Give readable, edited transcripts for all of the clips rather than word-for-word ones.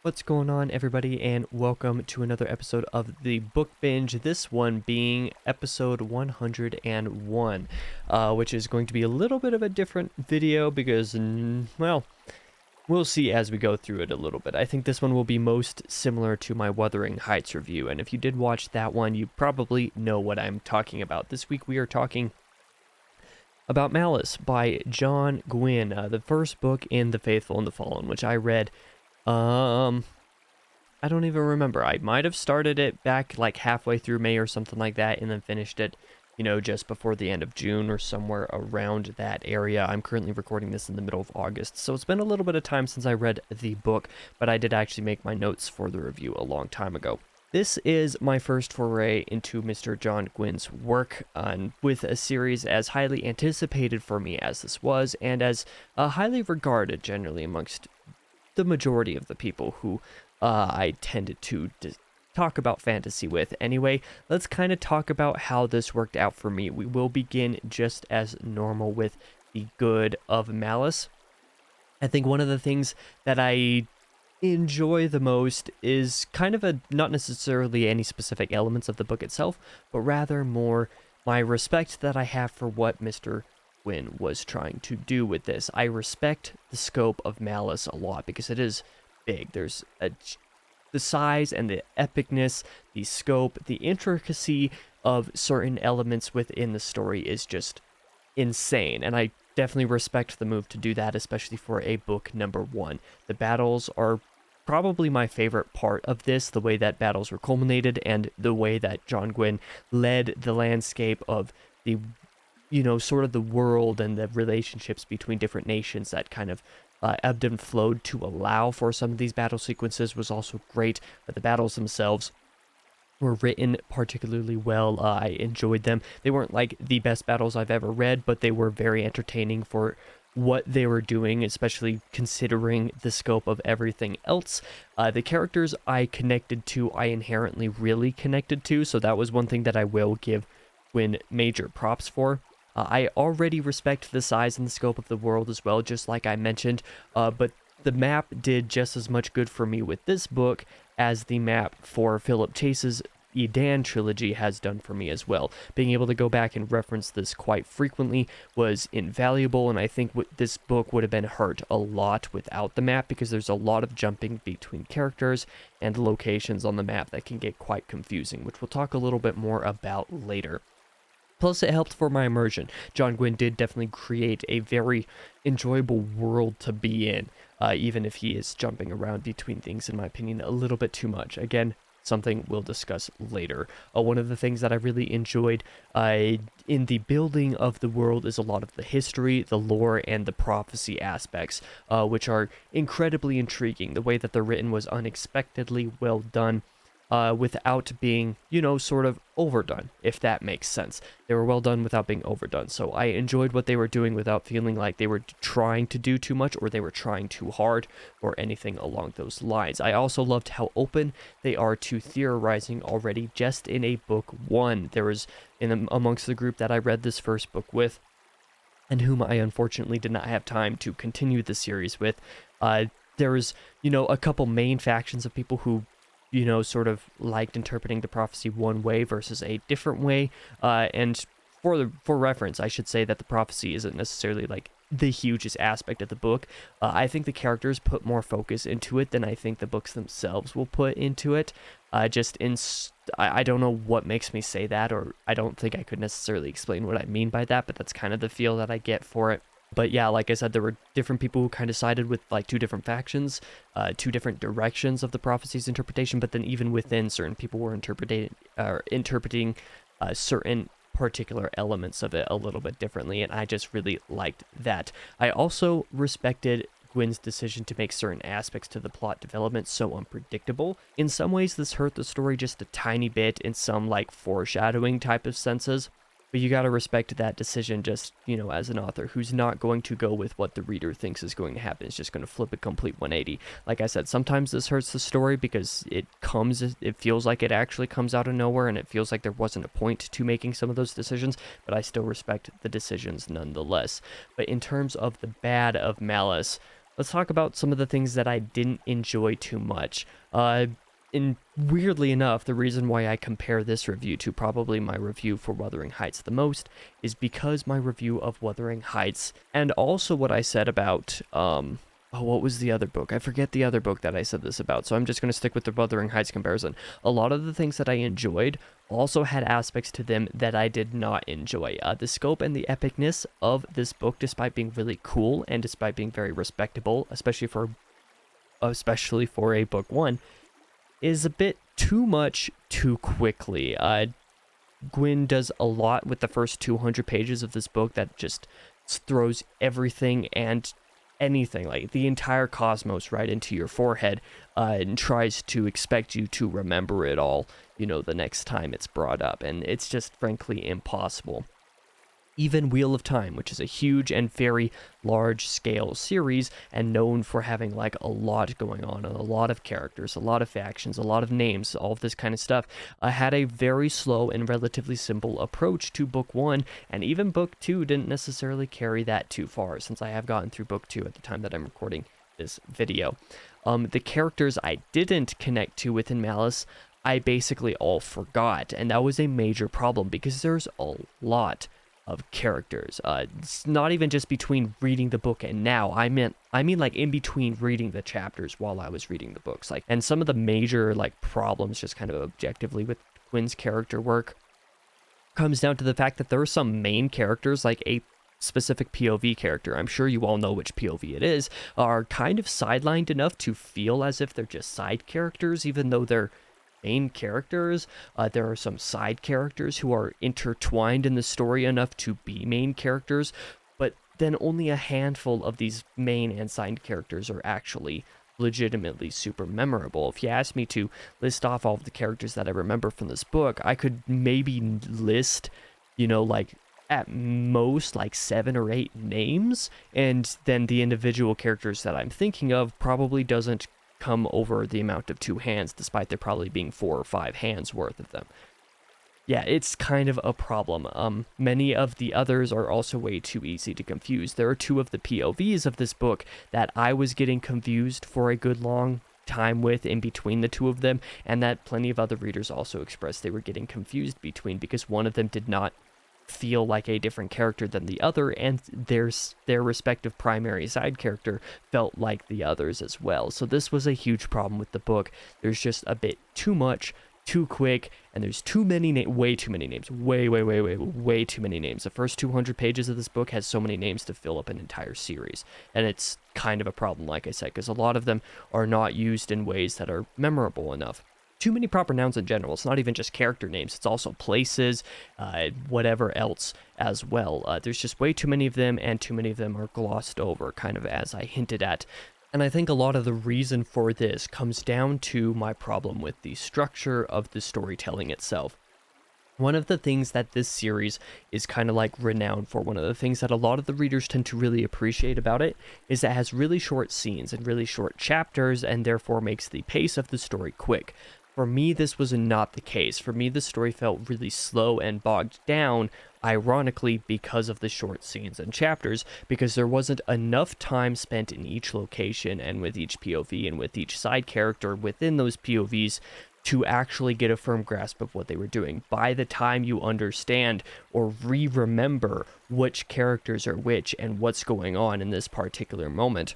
What's going on, everybody, and welcome to another episode of the Book Binge. This one being episode 101, which is going to be a little bit of a different video because, well, we'll see as we go through it a little bit. I think this one will be most similar to my Wuthering Heights review, and if you did watch that one, you probably know what I'm talking about. This week we are talking about Malice by John Gwynne, the first book in The Faithful and the Fallen, which I read I don't even remember. I might have started it back like halfway through May or something like that and then finished it, just before the end of June or somewhere around that area. I'm currently recording this in the middle of August, so it's been a little bit of time since I read the book, but I did actually make my notes for the review a long time ago. This is my first foray into Mr. John Gwynne's work, with a series as highly anticipated for me as this was, and as highly regarded generally amongst the majority of the people who I tended to talk about fantasy with. Anyway, let's kind of talk about how this worked out for me. We will begin just as normal with the good of Malice. I think one of the things that I enjoy the most is kind of not necessarily any specific elements of the book itself, but rather more my respect that I have for what Mr. Gwynne was trying to do with this. I respect the scope of Malice a lot because it is big. There's the size and the epicness, the scope, the intricacy of certain elements within the story is just insane, and I definitely respect the move to do that, especially for a book number one. The battles are probably my favorite part of this, the way that battles were culminated and the way that John Gwynne led the landscape of the sort of the world and the relationships between different nations that kind of ebbed and flowed to allow for some of these battle sequences was also great. But the battles themselves were written particularly well. I enjoyed them. They weren't like the best battles I've ever read, but they were very entertaining for what they were doing, especially considering the scope of everything else. The characters I connected to, I inherently really connected to, so that was one thing that I will give Gwynne major props for. I already respect the size and the scope of the world as well, just like I mentioned, but the map did just as much good for me with this book as the map for Philip Chase's Edan trilogy has done for me as well. Being able to go back and reference this quite frequently was invaluable, and I think this book would have been hurt a lot without the map, because there's a lot of jumping between characters and locations on the map that can get quite confusing, which we'll talk a little bit more about later. Plus, it helped for my immersion. John Gwynne did definitely create a very enjoyable world to be in, even if he is jumping around between things, in my opinion, a little bit too much. Again, something we'll discuss later. One of the things that I really enjoyed in the building of the world is a lot of the history, the lore, and the prophecy aspects, which are incredibly intriguing. The way that they're written was unexpectedly well done. Without being, sort of overdone, if that makes sense. They were well done without being overdone, so I enjoyed what they were doing without feeling like they were trying to do too much or they were trying too hard or anything along those lines. I also loved how open they are to theorizing already just in a book one. There was, amongst the group that I read this first book with, and whom I unfortunately did not have time to continue the series with, there was, a couple main factions of people who sort of liked interpreting the prophecy one way versus a different way. And for reference, I should say that the prophecy isn't necessarily like the hugest aspect of the book. I think the characters put more focus into it than I think the books themselves will put into it. I don't know what makes me say that, or I don't think I could necessarily explain what I mean by that, but that's kind of the feel that I get for it. But yeah, like I said, there were different people who kind of sided with like two different factions, two different directions of the prophecy's interpretation, but then even within, certain people were interpreting certain particular elements of it a little bit differently, and I just really liked that. I also respected Gwynne's decision to make certain aspects to the plot development so unpredictable. In some ways, this hurt the story just a tiny bit in some like foreshadowing type of senses. But you gotta respect that decision just, as an author who's not going to go with what the reader thinks is going to happen. It's just going to flip a complete 180. Like I said, sometimes this hurts the story because it feels like it actually comes out of nowhere, and it feels like there wasn't a point to making some of those decisions, but I still respect the decisions nonetheless. But in terms of the bad of Malice, let's talk about some of the things that I didn't enjoy too much. And weirdly enough, the reason why I compare this review to probably my review for Wuthering Heights the most is because my review of Wuthering Heights, and also what I said about, what was the other book? I forget the other book that I said this about, so I'm just going to stick with the Wuthering Heights comparison. A lot of the things that I enjoyed also had aspects to them that I did not enjoy. The scope and the epicness of this book, despite being really cool and despite being very respectable, especially for a book one, is a bit too much too quickly. Gwynne does a lot with the first 200 pages of this book that just throws everything and anything, like the entire cosmos, right into your forehead, and tries to expect you to remember it all, the next time it's brought up. And it's just frankly impossible. Even Wheel of Time, which is a huge and very large-scale series and known for having like a lot going on, and a lot of characters, a lot of factions, a lot of names, all of this kind of stuff, had a very slow and relatively simple approach to book one, and even book two didn't necessarily carry that too far, since I have gotten through book two at the time that I'm recording this video. The characters I didn't connect to within Malice, I basically all forgot, and that was a major problem because there's a lot of characters. It's not even just between reading the book and now. I mean like in between reading the chapters while I was reading the books. And some of the major problems, just kind of objectively, with Gwynne's character work comes down to the fact that there are some main characters, like a specific POV character, I'm sure you all know which POV it is, are kind of sidelined enough to feel as if they're just side characters, even though they're main characters. There are some side characters who are intertwined in the story enough to be main characters, but then only a handful of these main and side characters are actually legitimately super memorable. If you ask me to list off all of the characters that I remember from this book, I could maybe list, at most 7 or 8 names, and then the individual characters that I'm thinking of probably doesn't come over the amount of 2 hands, despite there probably being 4 or 5 hands worth of them. Yeah, it's kind of a problem. Many of the others are also way too easy to confuse. There are 2 of the POVs of this book that I was getting confused for a good long time with in between the 2 of them, and that plenty of other readers also expressed they were getting confused between, because one of them did not feel like a different character than the other, and their respective primary side character felt like the others as well. So this was a huge problem with the book. There's just a bit too much, too quick, and there's way too many names. Way too many names. The first 200 pages of this book has so many names to fill up an entire series, and it's kind of a problem, like I said, because a lot of them are not used in ways that are memorable enough. Too many proper nouns in general. It's not even just character names, it's also places, whatever else as well. There's just way too many of them, and too many of them are glossed over, kind of as I hinted at. And I think a lot of the reason for this comes down to my problem with the structure of the storytelling itself. One of the things that this series is kind of renowned for, one of the things that a lot of the readers tend to really appreciate about it, is that it has really short scenes and really short chapters, and therefore makes the pace of the story quick. For me, this was not the case. For me, the story felt really slow and bogged down, ironically, because of the short scenes and chapters, because there wasn't enough time spent in each location and with each POV and with each side character within those POVs to actually get a firm grasp of what they were doing. By the time you understand or remember which characters are which and what's going on in this particular moment,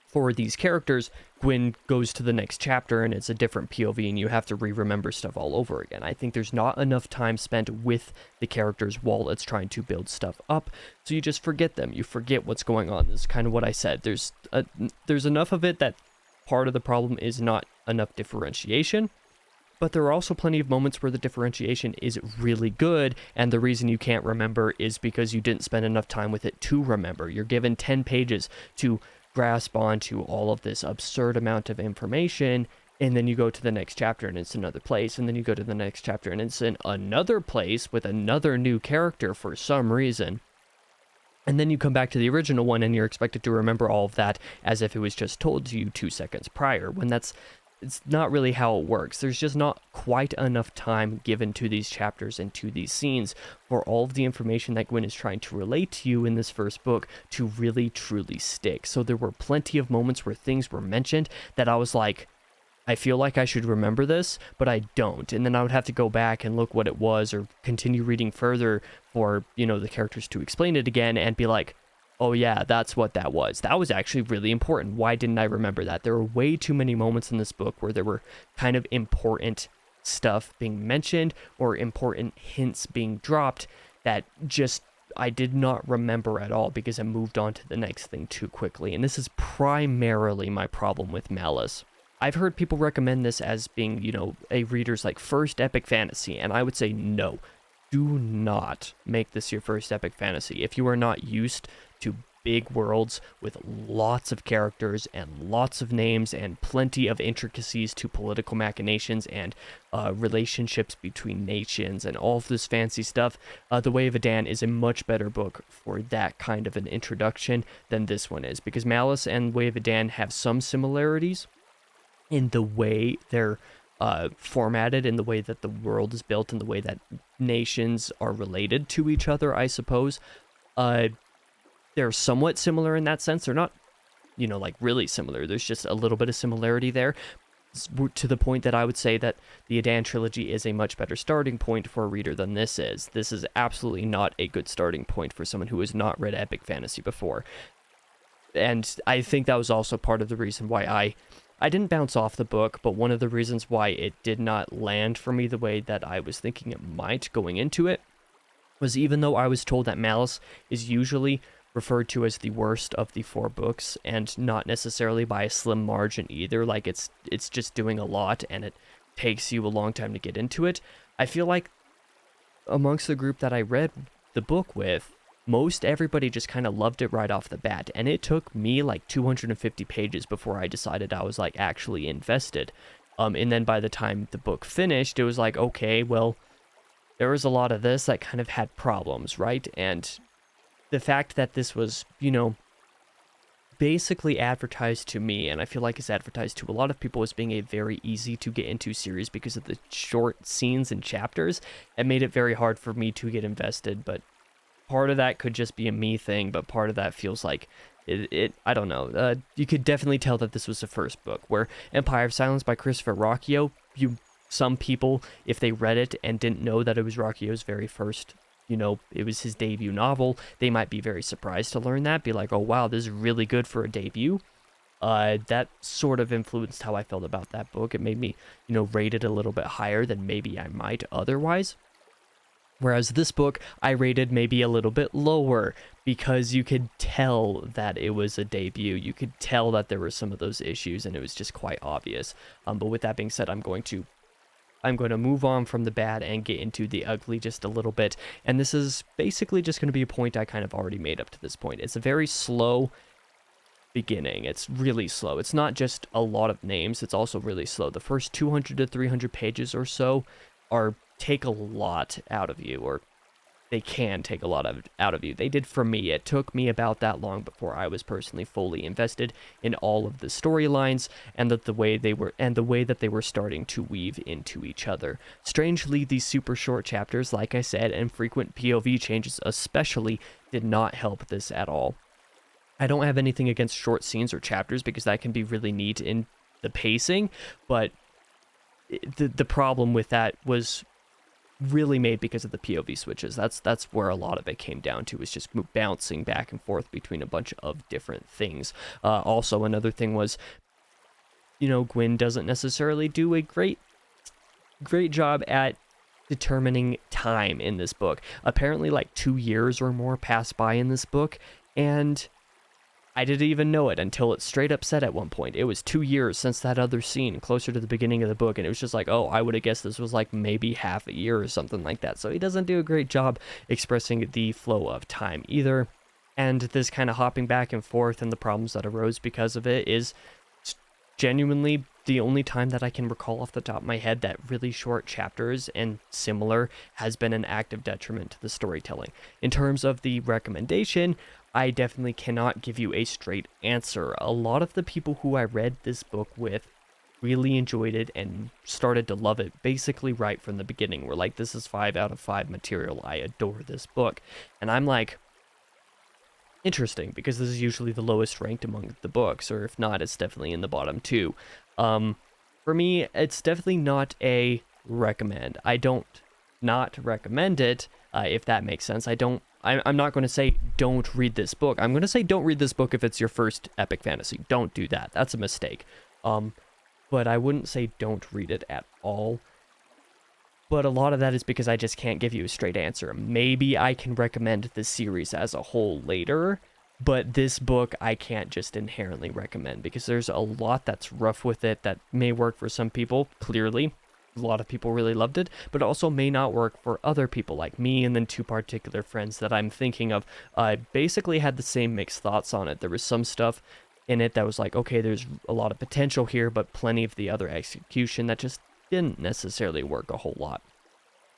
for these characters, Gwynne goes to the next chapter and it's a different POV, and you have to remember stuff all over again. I think there's not enough time spent with the characters while it's trying to build stuff up, so you just forget them. You forget what's going on. This is kind of what I said. There's enough of it that part of the problem is not enough differentiation, but there are also plenty of moments where the differentiation is really good, and the reason you can't remember is because you didn't spend enough time with it to remember. You're given 10 pages to grasp onto all of this absurd amount of information, and then you go to the next chapter and it's another place, and then you go to the next chapter and it's in another place with another new character for some reason. And then you come back to the original one and you're expected to remember all of that as if it was just told to you 2 seconds prior, when that's it's not really how it works. There's just not quite enough time given to these chapters and to these scenes for all of the information that Gwynne is trying to relate to you in this first book to really truly stick. So there were plenty of moments where things were mentioned that I was like, I feel like I should remember this, but I don't. And then I would have to go back and look what it was or continue reading further for, the characters to explain it again and be like, oh yeah, that's what that was. That was actually really important. Why didn't I remember that? There were way too many moments in this book where there were kind of important stuff being mentioned or important hints being dropped that just I did not remember at all because I moved on to the next thing too quickly. And this is primarily my problem with Malice. I've heard people recommend this as being, a reader's like first epic fantasy, and I would say no. Do not make this your first epic fantasy. If you are not used to big worlds with lots of characters and lots of names and plenty of intricacies to political machinations and relationships between nations and all of this fancy stuff, The Way of Adan is a much better book for that kind of an introduction than this one is, because Malice and Way of Adan have some similarities in the way they're formatted, in the way that the world is built, in the way that nations are related to each other, I suppose. They're somewhat similar in that sense. They're not, like really similar. There's just a little bit of similarity there, to the point that I would say that the Adan trilogy is a much better starting point for a reader than this is. This is absolutely not a good starting point for someone who has not read epic fantasy before. And I think that was also part of the reason why I didn't bounce off the book, but one of the reasons why it did not land for me the way that I was thinking it might going into it was, even though I was told that Malice is usually referred to as the worst of the 4 books, and not necessarily by a slim margin either, like it's just doing a lot and it takes you a long time to get into it, I feel like amongst the group that I read the book with, most everybody just kind of loved it right off the bat, and it took me like 250 pages before I decided I was like actually invested. And then by the time the book finished, it was like, okay, well, there was a lot of this that kind of had problems, right? And the fact that this was, basically advertised to me, and I feel like it's advertised to a lot of people as being a very easy to get into series because of the short scenes and chapters, it made it very hard for me to get invested. But part of that could just be a me thing, but part of that feels like I don't know. You could definitely tell that this was the first book, where Empire of Silence by Christopher Rocchio, some people, if they read it and didn't know that it was Rocchio's very first, it was his debut novel, they might be very surprised to learn that, be like, oh wow, this is really good for a debut. That sort of influenced how I felt about that book. It made me, rate it a little bit higher than maybe I might otherwise. Whereas this book, I rated maybe a little bit lower because you could tell that it was a debut. You could tell that there were some of those issues, and it was just quite obvious. But with that being said, I'm going to move on from the bad and get into the ugly just a little bit. And this is basically just going to be a point I kind of already made up to this point. It's a very slow beginning. It's really slow. It's not just a lot of names. It's also really slow. The first 200 to 300 pages or so take a lot out of you, or they can take a lot out of you. They did for me. It took me about that long before I was personally fully invested in all of the storylines and the way that they were starting to weave into each other. Strangely, these super short chapters, like I said, and frequent POV changes especially, did not help this at all. I don't have anything against short scenes or chapters because that can be really neat in the pacing, but the problem with that was really made because of the POV switches. That's where a lot of it came down to, is just bouncing back and forth between a bunch of different things. Also, another thing was, Gwynne doesn't necessarily do a great job at determining time in this book. Apparently, like 2 years or more passed by in this book, and I didn't even know it until it straight up said at one point. It was 2 years since that other scene closer to the beginning of the book, and it was just like, oh, I would have guessed this was like maybe half a year or something like that. So he doesn't do a great job expressing the flow of time either. And this kind of hopping back and forth and the problems that arose because of it is genuinely the only time that I can recall off the top of my head that really short chapters and similar has been an active detriment to the storytelling. In terms of the recommendation, I definitely cannot give you a straight answer. A lot of the people who I read this book with really enjoyed it and started to love it basically right from the beginning. We're like, this is 5 out of 5 material. I adore this book. And I'm like, interesting, because this is usually the lowest ranked among the books, or if not, it's definitely in the bottom 2. For me, it's definitely not a recommend. I don't not recommend it, if that makes sense. I'm not going to say don't read this book. I'm going to say don't read this book if it's your first epic fantasy. Don't do that. That's a mistake. But I wouldn't say don't read it at all. But a lot of that is because I just can't give you a straight answer. Maybe I can recommend the series as a whole later, but this book I can't just inherently recommend because there's a lot that's rough with it that may work for some people, clearly. A lot of people really loved it, but also may not work for other people like me and then 2 particular friends that I'm thinking of. Basically had the same mixed thoughts on it. There was some stuff in it that was like, okay, there's a lot of potential here, but plenty of the other execution that just didn't necessarily work a whole lot.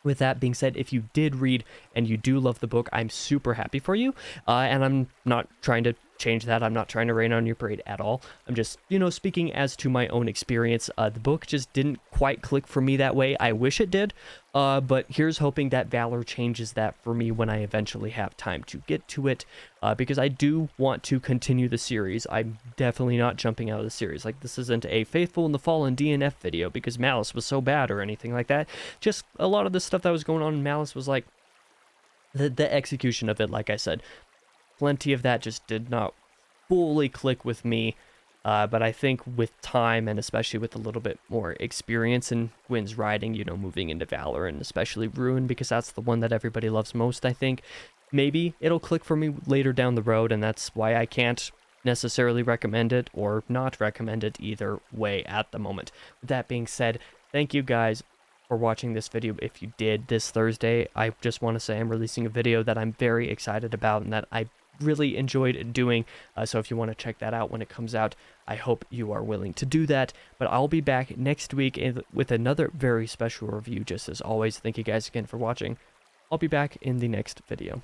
With that being said, if you did read and you do love the book, I'm super happy for you. And I'm not trying to change that. I'm not trying to rain on your parade at all. I'm just, speaking as to my own experience. The book just didn't quite click for me that way. I wish it did. But here's hoping that Valor changes that for me when I eventually have time to get to it. Because I do want to continue the series. I'm definitely not jumping out of the series. Like, this isn't a Faithful in the Fallen DNF video because Malice was so bad or anything like that. Just a lot of the stuff that was going on in Malice was like, the execution of it, like I said, plenty of that just did not fully click with me. But I think with time, and especially with a little bit more experience in Gwynne's writing, moving into Valor and especially Ruin, because that's the one that everybody loves most, I think, maybe it'll click for me later down the road, and that's why I can't necessarily recommend it or not recommend it either way at the moment. With that being said, thank you guys for watching this video. If you did this Thursday, I just want to say I'm releasing a video that I'm very excited about and that I really enjoyed doing, so if you want to check that out when it comes out, I hope you are willing to do that. But I'll be back next week with another very special review, just as always. Thank you guys again for watching. I'll be back in the next video.